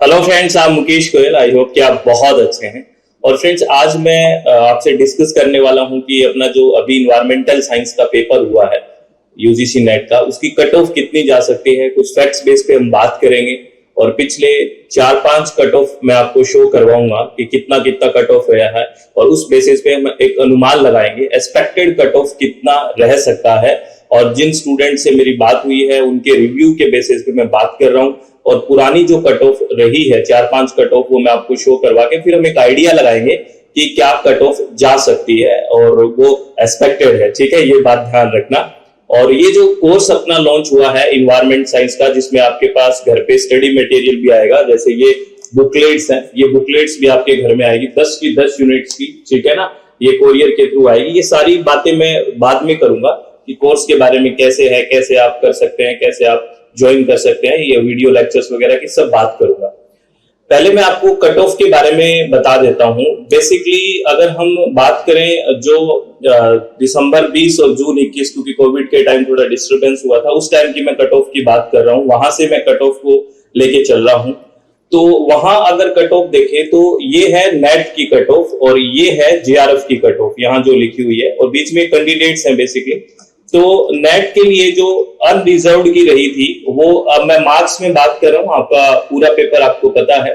Hello friends, आप Mukesh Goyal. I hope कि आप बहुत अच्छे हैं। और फ्रेंड्स, आज मैं आपसे डिस्कस करने वाला हूं कि अपना जो अभी इन्वायरमेंटल साइंस का पेपर हुआ है यूजीसी नेट का, उसकी कट ऑफ कितनी जा सकती है, कुछ फैक्ट्स बेस पे हम बात करेंगे। और पिछले 4-5 कट ऑफ मैं आपको शो करवाऊंगा कि कितना कितना कट ऑफ गया है, और उस बेसिस पे हम एक अनुमान लगाएंगे एक्सपेक्टेड कट ऑफ कितना रह सकता है। और जिन स्टूडेंट से मेरी बात हुई है उनके रिव्यू के बेसिस पे मैं बात कर रहा हूँ। और पुरानी जो कट ऑफ रही है 4-5 कट ऑफ, वो मैं आपको शो करवा के फिर हम एक आइडिया लगाएंगे कि क्या कट ऑफ जा सकती है और वो एक्सपेक्टेड है। ठीक है, ये बात ध्यान रखना। और ये जो कोर्स अपना लॉन्च हुआ है इन्वायरमेंट साइंस का, जिसमें आपके पास घर पे स्टडी मटेरियल भी आएगा, जैसे ये बुकलेट्स हैं, ये बुकलेट्स भी आपके घर में आएगी 10 की 10 यूनिट्स की। ठीक है ना, ये कोरियर के थ्रू आएगी। ये सारी बातें मैं बाद में करूंगा कि कोर्स के बारे में कैसे है, कैसे आप कर सकते हैं, कैसे आप ज्वाइन कर सकते हैं, ये वीडियो लेक्चर्स वगैरह की सब बात करूंगा। पहले मैं आपको कट ऑफ के बारे में बता देता हूं। बेसिकली अगर हम बात करें जो दिसंबर 20 और जून 21, क्योंकि कोविड के टाइम थोड़ा डिस्टर्बेंस हुआ था, उस टाइम की मैं कट ऑफ की बात कर रहा हूं, वहां से मैं कट ऑफ को लेके चल रहा हूं। तो वहां अगर कट ऑफ देखें तो ये है नेट की कट ऑफ और ये है जेआरएफ की कट ऑफ, यहाँ जो लिखी हुई है, और बीच में कैंडिडेट्स हैं बेसिकली। तो नेट के लिए जो अनरिजर्व्ड की रही थी वो, अब मैं मार्क्स में बात कर रहा हूँ, आपका पूरा पेपर आपको पता है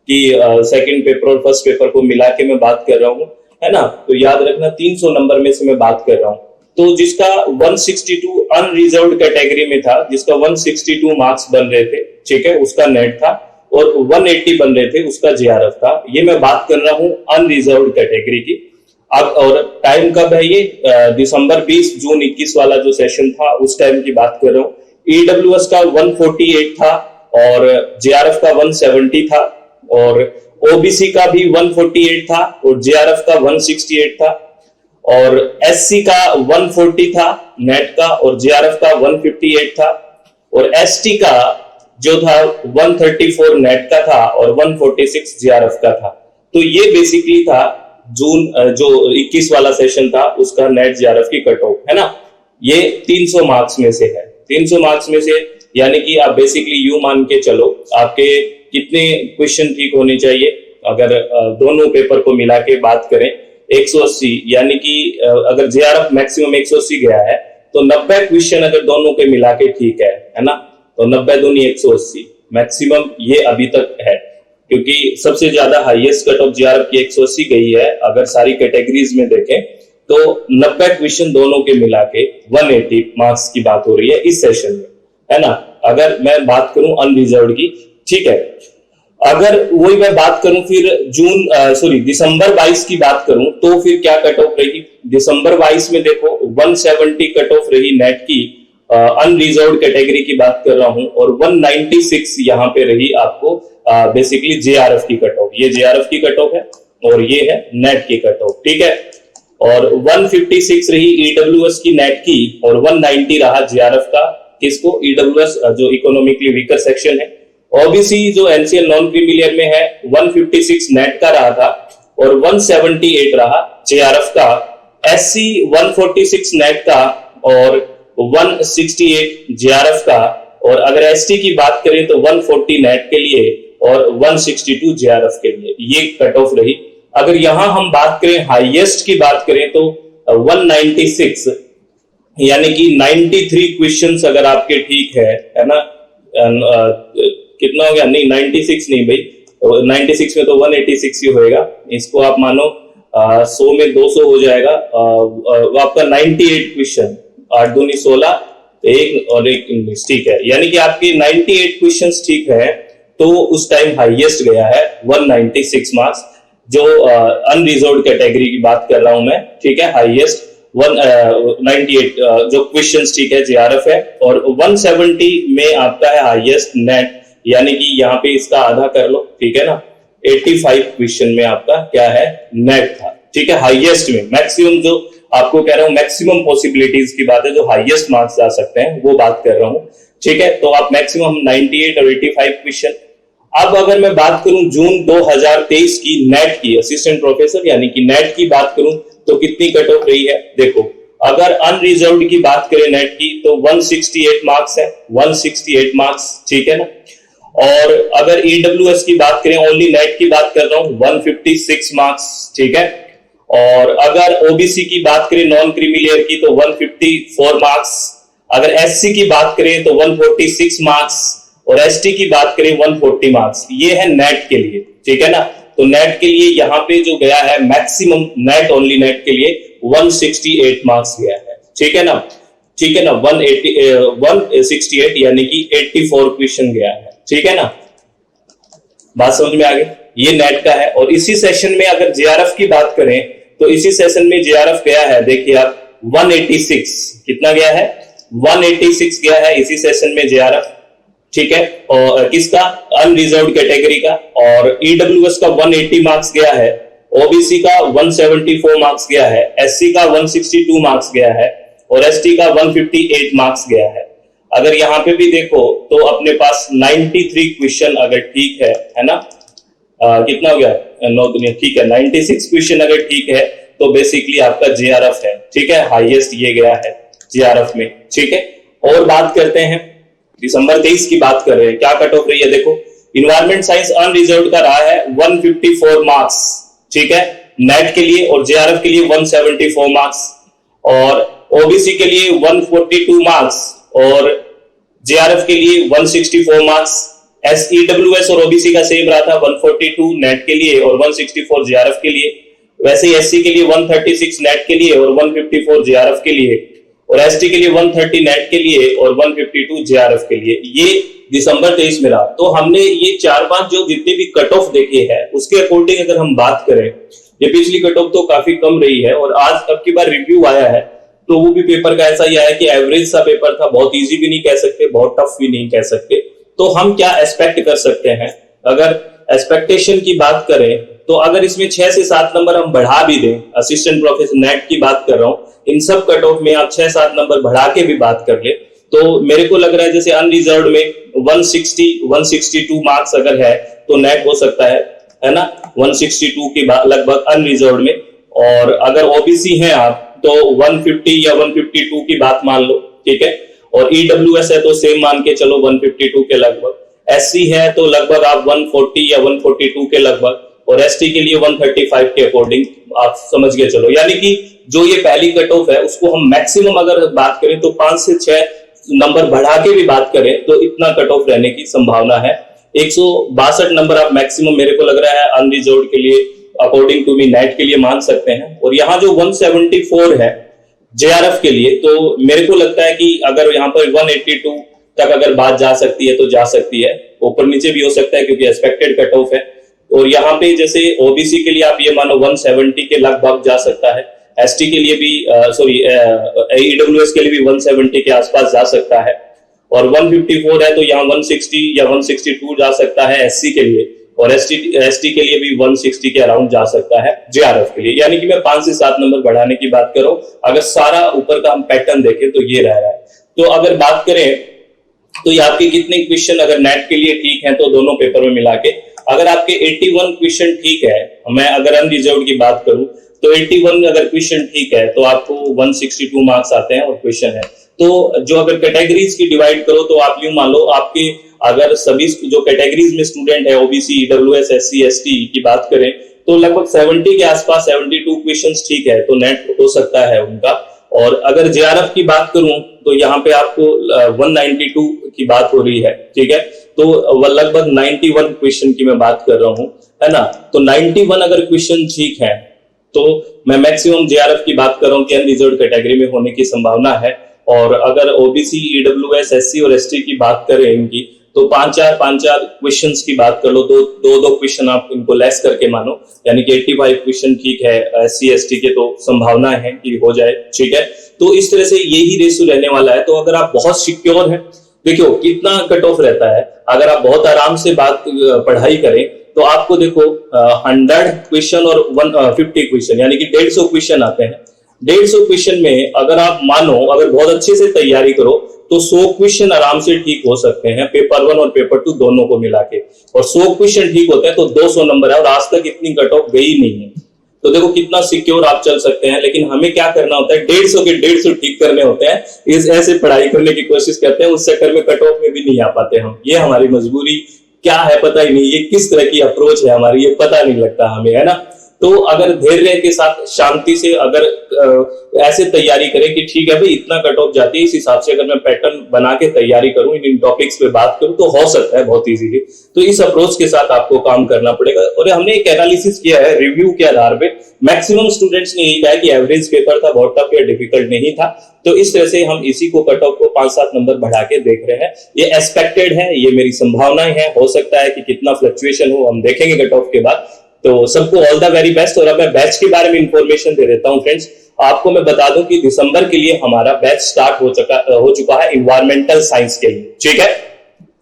कि सेकंड पेपर और फर्स्ट पेपर को मिला के मैं बात कर रहा हूँ, है ना। तो याद रखना 300 नंबर में से मैं बात कर रहा हूँ। तो जिसका 162 अनरिजर्व्ड कैटेगरी में था, जिसका 162 मार्क्स बन रहे थे, ठीक है, उसका नेट था, और 180 बन रहे थे, उसका जेआरएफ था। ये मैं बात कर रहा हूँ अनरिजर्व्ड कैटेगरी की। अब और टाइम कब है ये, दिसंबर 20 जून 21 वाला जो सेशन था उस टाइम की बात कर रहा हूँ। ईडब्ल्यूएस का 148 था और जेआरएफ का 170 था, और ओबीसी का भी 148 था और जेआरएफ का 168 था, और एससी का 140 था नेट का और जेआरएफ का 158 था, और एसटी का जो था 134 नेट का था और 146 जेआरएफ का था। तो ये बेसिकली था जून जो 21 वाला सेशन था उसका नेट जेआरएफ की कट ऑफ, है ना। ये 300 मार्क्स में से है, 300 मार्क्स में से, यानी कि आप बेसिकली यू मान के चलो आपके कितने क्वेश्चन ठीक होने चाहिए। अगर दोनों पेपर को मिला के बात करें 180, यानी कि अगर जेआरएफ मैक्सिमम 180 गया है तो 90 क्वेश्चन अगर दोनों के मिला के ठीक है ना, तो 90 दूनी 180 मैक्सिमम ये अभी तक है, क्योंकि सबसे ज्यादा हाईएस्ट कट ऑफ जेआरएफ की 180 गई है। अगर सारी कैटेगरीज में देखें तो 90 क्वेश्चन दोनों के मिला के 180 मार्क्स की बात हो रही है इस सेशन में, है ना। अगर मैं बात करूं अनरिजर्व्ड की, ठीक है, अगर वही मैं बात करूं फिर दिसंबर 22 की बात करूं तो फिर क्या कट ऑफ रहेगी। दिसंबर 22 में देखो 170 कट ऑफ रही नेट की, अनरिजर्व्ड कैटेगरी की बात कर रहा हूं, और 196 यहाँ पे रही आपको बेसिकली जेआरएफ की कट ऑफ। ये जेआरएफ की कट ऑफ है और ये है नेट की कट ऑफ, ठीक है। और 156 रही ईडब्ल्यूएस की नेट की और 190 रहा जेआरएफ का, किसको, ईडब्ल्यूएस जो इकोनॉमिकली वीकर सेक्शन है। ओबीसी जो एनसीएल नॉन क्रीमिलियर में है 156 नेट का रहा था और 178 रहा जेआरएफ का। एससी 146 नेट का और 168 जेआरएफ का, और अगर एसटी की बात करें तो 140 नेट के लिए और 162 जेआरएफ के लिए, ये कट ऑफ रही। अगर यहां हम बात करें हाईएस्ट की बात करें तो 196, यानी कि 93 क्वेश्चंस अगर आपके ठीक है ना, कितना हो गया, नहीं 96 नहीं भाई, 96 में तो 186 ही होएगा, इसको आप मानो 100 में 200 हो जाएगा, वो आपका 98 क्वेश्चन, 8 दूनी 16, एक और एक इंग्लिश, ठीक है, यानी कि आपकी 98 क्वेश्चंस ठीक है। तो उस टाइम हाईएस्ट गया है 196 मार्क्स, जो अनरिजर्व्ड कैटेगरी की बात कर रहा हूं मैं, ठीक है। हाईएस्ट 198 जो क्वेश्चंस ठीक है जेआरएफ है, और 170 में आपका है हाईएस्ट नेट, यानी कि यहाँ पे इसका आधा कर लो, ठीक है ना। 85 क्वेश्चन में आपका क्या है, नेट था, ठीक है। हाईएस्ट में मैक्सिमम जो आपको कह रहा हूं, मैक्सिमम पॉसिबिलिटीज की बात है, जो हाईएस्ट मार्क्स जा सकते हैं वो बात कर रहा हूं, ठीक है। तो आप मैक्सिमम 98 और 85 क्वेश्चन। अब अगर मैं बात करूं जून 2023 की नेट की, असिस्टेंट प्रोफेसर यानी कि नेट की बात करूं तो कितनी कट ऑफ रही है। देखो, अगर अनरिजर्व्ड की बात करें नेट की तो 168 मार्क्स है, 168 मार्क्स, ठीक है ना। और अगर ईडब्ल्यूएस की बात करें, ओनली नेट की बात कर रहा हूं, 156 मार्क्स, ठीक है। और अगर ओबीसी की बात करें नॉन क्रीमी लेयर की तो 154 मार्क्स, अगर एससी की बात करें तो 146 मार्क्स, और एसटी की बात करें 140 मार्क्स। ये है नेट के लिए, ठीक है ना। तो नेट के लिए यहाँ पे जो गया है मैक्सिमम नेट, ओनली नेट के लिए 168 मार्क्स गया है, ठीक है ना, ठीक है ना। 168 यानी कि 84 क्वेश्चन गया है, ठीक है ना। बात समझ में आ गई, ये नेट का है। और इसी सेशन में अगर जेआरएफ की बात करें तो इसी सेशन में जेआरएफ गया है, देखिए आप 186, कितना गया है, 186 गया है इसी सेशन में जेआरएफ, ठीक है। और किसका, अनरिजर्व्ड कैटेगरी का। और ईडब्ल्यूएस का 180 मार्क्स गया है, ओबीसी का 174 मार्क्स गया है, एससी का 162 मार्क्स गया है, और एसटी का 158 मार्क्स गया है। अगर यहाँ पे भी देखो तो अपने पास 93 क्वेश्चन अगर ठीक है ना, कितना हो गया, 9 दुनिया, ठीक है, 96 क्वेश्चन अगर ठीक है तो बेसिकली आपका जेआरएफ है, ठीक है, हाईएस्ट ये गया है जेआरएफ में, ठीक है। और बात करते हैं दिसंबर 23 की बात कर रहे हैं, क्या कट ऑफ रही है, देखो इन्वायरमेंट साइंस अनरिजर्व्ड का रहा है 154 मार्क्स, ठीक है, नेट के लिए, और जेआरएफ के लिए 174 मार्क्स, और ओबीसी के लिए 142 मार्क्स, और जेआरएफ के लिए 164 मार्क्स। एसईडब्ल्यूएस और ओबीसी का सेम रहा था, 142 नेट के लिए और 164 जेआरएफ के लिए। वैसे ही एससी के लिए 136 नेट के लिए और 154 जेआरएफ के लिए, और एसटी के लिए 130 नेट के लिए और 152 जेआरएफ के लिए। ये दिसंबर 23 में रहा। तो हमने ये 4-5 जो जितने भी कट ऑफ देखे हैं उसके अकॉर्डिंग अगर हम बात करें, ये पिछली कट ऑफ तो काफी कम रही है, और आज अब की बार रिव्यू आया है तो वो भी पेपर का ऐसा ही आया कि एवरेज सा पेपर था, बहुत इजी भी नहीं कह सकते, बहुत टफ भी नहीं कह सकते। तो हम क्या एक्सपेक्ट कर सकते हैं, अगर एक्सपेक्टेशन की बात करें तो अगर इसमें 6 से 7 नंबर हम बढ़ा भी दें, असिस्टेंट प्रोफेसर नेट की बात कर रहा हूं, इन सब कट ऑफ में आप 6-7 नंबर बढ़ा के भी बात कर ले तो मेरे को लग रहा है जैसे अनरिजर्व्ड में 162 मार्क्स अगर है तो नेट हो सकता है ना, 162 के लगभग अनरिजर्व्ड में। और अगर ओबीसी है आप तो 150 या 152 की बात मान लो, ठीक है। और ईडब्ल्यूएस है तो सेम मान के चलो 152 के लगभग, एससी है तो लगभग आप 140 या 142 के लगभग, और एसटी के लिए 135 के अकॉर्डिंग आप समझ के चलो। यानी कि जो ये पहली कट ऑफ है उसको हम मैक्सिमम अगर बात करें तो 5 से 6 नंबर बढ़ा के भी बात करें तो इतना कट ऑफ रहने की संभावना है। 162 नंबर आप मैक्सिमम मेरे को लग रहा है अनरिजर्व्ड के लिए, अकॉर्डिंग टू मी नेट के लिए मान सकते हैं। और यहाँ जो 174 है जेआरएफ के लिए, तो मेरे को लगता है कि अगर यहाँ पर 182 तक अगर बात जा सकती है तो जा सकती है, ऊपर नीचे भी हो सकता है क्योंकि एक्सपेक्टेड कट ऑफ है। और यहाँ पे जैसे ओबीसी के लिए आप ये मानो 170 के लगभग जा सकता है, एसटी के लिए भी ईडब्ल्यूएस के लिए भी 170 के आसपास जा सकता है, और 154 है तो यहाँ 160 या 162 जा सकता है एससी के लिए, और एसटी के लिए भी 160 के अराउंड जा सकता है जेआरएफ के लिए। यानी कि मैं 5 से 7 नंबर बढ़ाने की बात कर रहा हूं। अगर सारा ऊपर का हम पैटर्न देखें तो ये रह रहा है। तो अगर बात करें तो ये आपके कितने क्वेश्चन अगर नेट के लिए ठीक है तो दोनों पेपर में मिला के अगर आपके 81 क्वेश्चन ठीक है, मैं अगर अनरिजर्व्ड की बात करूं तो 81 अगर क्वेश्चन ठीक है तो आपको 162 मार्क्स आते हैं और क्वेश्चन है। तो जो अगर कैटेगरीज की डिवाइड करो तो आप यूं मान लो आपके अगर सभी जो कैटेगरीज में स्टूडेंट है ओबीसी, ईडब्ल्यूएस, एससी, एसटी की बात करें तो लगभग 70 के आसपास 72 क्वेश्चंस ठीक है तो नेट हो सकता है उनका। और अगर जेआरएफ की बात करूं तो यहाँ पे आपको 192 की बात हो रही है, ठीक है। तो लगभग 91 क्वेश्चन की मैं बात कर रहा हूं, है ना। तो 91 अगर क्वेश्चन ठीक है तो मैं मैक्सिमम जेआरएफ की बात कर रहा हूं कि अनरिजर्व्ड कैटेगरी में होने की संभावना है। और अगर ओबीसी, ईडब्ल्यूएस, एससी और एसटी की बात करें इनकी तो 5-4 क्वेश्चंस की बात कर लो, दो क्वेश्चन आप इनको लेस करके मानो, यानी कि 85 क्वेश्चन ठीक है एससी एसटी के, तो संभावना है कि हो जाए, ठीक है। तो इस तरह से यही रेशियो रहने वाला है। तो अगर आप बहुत सिक्योर हैं, देखो कितना कट ऑफ रहता है, अगर आप बहुत आराम से पढ़ाई करें तो आपको देखो 100 क्वेश्चन और 150 क्वेश्चन यानी कि 150 क्वेश्चन आते हैं। 150 क्वेश्चन में अगर आप मानो अगर बहुत अच्छे से तैयारी करो तो 100 क्वेश्चन आराम से ठीक हो सकते हैं, पेपर 1 और पेपर 2 दोनों को मिला के। और 100 क्वेश्चन ठीक होते हैं तो 200 नंबर है, और आज तक इतनी कट ऑफ गई नहीं है। तो देखो कितना सिक्योर आप चल सकते हैं। लेकिन हमें क्या करना होता है, 150 के 150 ठीक करने होते हैं, इस ऐसे पढ़ाई करने की कोशिश करते हैं, उस चक्कर में कट ऑफ में भी नहीं आ पाते हम। ये हमारी मजबूरी क्या है पता ही नहीं, ये किस तरह की अप्रोच है हमारी, ये पता नहीं लगता हमें, है ना। तो अगर धैर्य के साथ शांति से अगर ऐसे तैयारी करें कि ठीक है भाई इतना कट ऑफ जाती है, इस हिसाब से अगर मैं पैटर्न बना के तैयारी करूं, इन टॉपिक्स पे बात करूं, तो हो सकता है बहुत इजीली। तो इस अप्रोच के साथ आपको काम करना पड़ेगा। और हमने एक एनालिसिस किया है रिव्यू के आधार पे, मैक्सिमम स्टूडेंट्स ने यही कहा कि एवरेज पेपर था, बहुत टफ या डिफिकल्ट नहीं था। तो इस तरह से हम इसी को कट ऑफ को 5-7 नंबर बढ़ा के देख रहे हैं। ये एक्सपेक्टेड है, ये मेरी संभावनाएं हैं, हो सकता है कि कितना फ्लक्चुएशन हो हम देखेंगे कट ऑफ के बाद। तो सबको ऑल द वेरी बेस्ट। और अब मैं बैच के बारे में इंफॉर्मेशन दे देता हूं फ्रेंड्स। आपको मैं बता दूं कि दिसंबर के लिए हमारा बैच स्टार्ट हो चुका है इन्वायरमेंटल साइंस के लिए, ठीक है।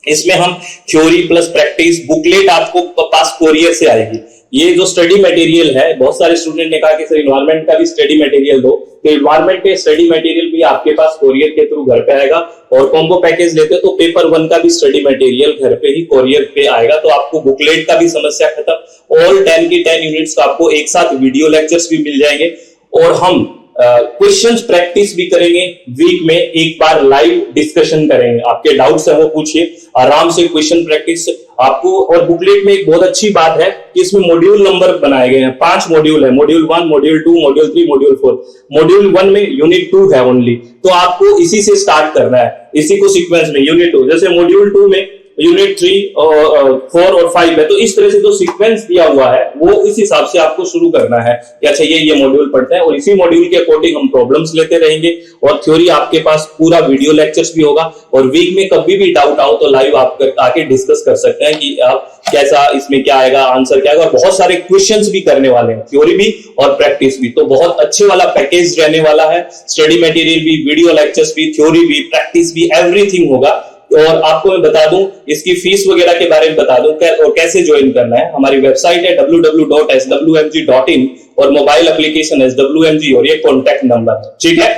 इसमें हम थ्योरी प्लस प्रैक्टिस, बुकलेट आपको पास कोरियर से आएगी। ये जो स्टडी मटेरियल है, बहुत सारे स्टूडेंट ने कहा कि सर इन्वायरमेंट का भी स्टडी मटेरियल दो, तो इन्वायरमेंट के स्टडी मटेरियल भी आपके पास कोरियर के थ्रू घर पे आएगा। और कॉम्बो पैकेज लेते हो तो पेपर 1 का भी स्टडी मटेरियल घर पे ही कोरियर पे आएगा। तो आपको बुकलेट का भी समस्या खत्म। ऑल 10 की 10 यूनिट्स का आपको एक साथ वीडियो लेक्चर्स भी मिल जाएंगे। और हम क्वेश्चंस प्रैक्टिस भी करेंगे, वीक में एक बार लाइव डिस्कशन करेंगे, आपके डाउट्स है वो पूछिए, आराम से क्वेश्चन प्रैक्टिस आपको। और बुकलेट में एक बहुत अच्छी बात है कि इसमें मॉड्यूल नंबर बनाए गए हैं, 5 मॉड्यूल है, module 1, module 2, module 3, module 4। Module 1 में यूनिट 2 है ओनली, तो आपको इसी से स्टार्ट करना है, इसी को सीक्वेंस में यूनिट 2, जैसे मॉड्यूल 2 में यूनिट 3 और 4 और 5 है। तो इस तरह से जो सीक्वेंस दिया हुआ है वो इस हिसाब से आपको शुरू करना है कि अच्छा ये मॉड्यूल पढ़ते हैं, और इसी मॉड्यूल के अकॉर्डिंग हम प्रॉब्लम्स लेते रहेंगे। और थ्योरी आपके पास पूरा वीडियो लेक्चर्स भी होगा। और वीक में कभी भी डाउट आओ तो लाइव आप आके डिस्कस कर सकते हैं कि आप कैसा इसमें क्या आएगा, आंसर क्या आएगा। और बहुत सारे क्वेश्चंस भी करने वाले हैं, थ्योरी भी और प्रैक्टिस भी। तो बहुत अच्छे वाला पैकेज रहने वाला है, स्टडी मटेरियल भी, वीडियो लेक्चर्स भी, थ्योरी भी, प्रैक्टिस भी, एवरीथिंग होगा। और आपको मैं बता दूं इसकी फीस वगैरह के बारे में बता दूं और कैसे ज्वाइन करना है। हमारी वेबसाइट है www.swmg.in और मोबाइल एप्लीकेशन SWMG और ये कॉन्टैक्ट नंबर है, ठीक है।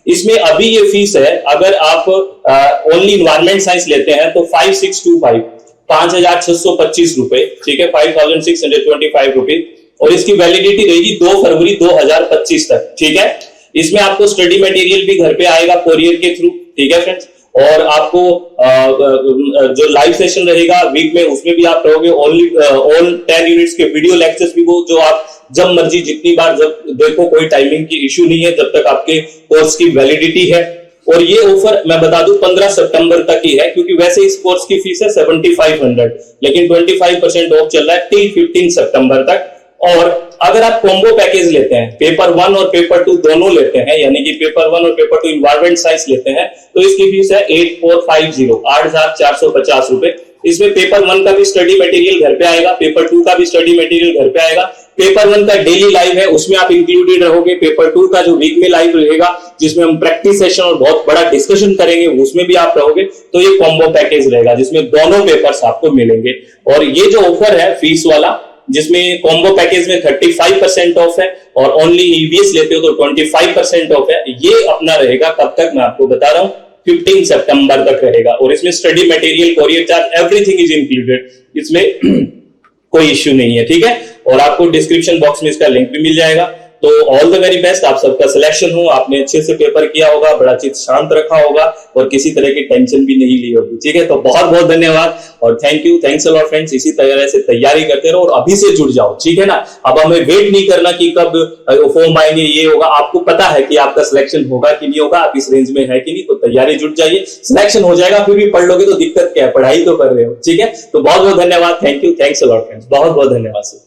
इसमें अभी ये फीस है, अगर आप ओनली इन्वायरमेंट साइंस लेते हैं तो 5625 5,625 रुपए, ठीक है, 5,625 रुपीज। और इसकी वैलिडिटी रहेगी 2 फरवरी 2025 तक, ठीक है। इसमें आपको स्टडी मटेरियल भी घर पे आएगा कोरियर के थ्रू, ठीक है फ्रेंड्स। और आपको जो लाइव सेशन रहेगा वीक में, उसमें भी आप रहोगे। ऑल 10 यूनिट्स के वीडियो लेक्चर्स भी वो जो आप जब मर्जी जितनी बार जब देखो, कोई टाइमिंग की इश्यू नहीं है जब तक आपके कोर्स की वैलिडिटी है। और ये ऑफर मैं बता दूं 15 सितंबर तक ही है, क्योंकि वैसे इस कोर्स की फीस है 7500, लेकिन 25% ऑफ चल रहा है टिल 15 सितंबर तक। और अगर आप कॉम्बो पैकेज लेते हैं, पेपर 1 और पेपर 2 दोनों लेते हैं, यानी कि पेपर 1 और पेपर 2 इन्वायरमेंट साइंस लेते हैं, तो इसकी फीस है 8450 8,450 रुपए। इसमें पेपर 1 का भी स्टडी मटेरियल घर पे आएगा, पेपर 2 का भी स्टडी मटेरियल घर पे आएगा। पेपर 1 का डेली लाइव है, उसमें आप इंक्लूडेड रहोगे। पेपर 2 का जो वीक में लाइव रहेगा, जिसमें हम प्रैक्टिस सेशन और बहुत बड़ा डिस्कशन करेंगे, उसमें भी आप रहोगे। तो ये कॉम्बो पैकेज रहेगा जिसमें दोनों पेपर्स आपको मिलेंगे। और ये जो ऑफर है फीस वाला, जिसमें कॉम्बो पैकेज में 35% ऑफ है और ओनली ईवीएस लेते हो तो 25% ऑफ है। ये अपना रहेगा कब तक, मैं आपको बता रहा हूं, 15 सितंबर तक रहेगा। और इसमें study material, courier charge, everything is included, इसमें कोई इश्यू नहीं है, ठीक है। और आपको डिस्क्रिप्शन बॉक्स में इसका लिंक भी मिल जाएगा। तो ऑल द वेरी बेस्ट, आप सबका सिलेक्शन हो, आपने अच्छे से पेपर किया होगा, बड़ा चित शांत रखा होगा और किसी तरह की टेंशन भी नहीं ली होगी, ठीक है। तो बहुत बहुत धन्यवाद और थैंक्स अ लॉट फ्रेंड्स। इसी तरह से तैयारी करते रहो और अभी से जुड़ जाओ, ठीक है ना। अब हमें वेट नहीं करना कि कब फॉर्म आएंगे, ये होगा। आपको पता है कि आपका सिलेक्शन होगा कि नहीं होगा, आप इस रेंज में है कि नहीं, तो तैयारी जुट जाइए, सिलेक्शन हो जाएगा। फिर भी पढ़ लोगे तो दिक्कत क्या है, पढ़ाई तो कर रहे हो, ठीक है। तो बहुत बहुत धन्यवाद, थैंक्स अ लॉट फ्रेंड्स, बहुत बहुत धन्यवाद।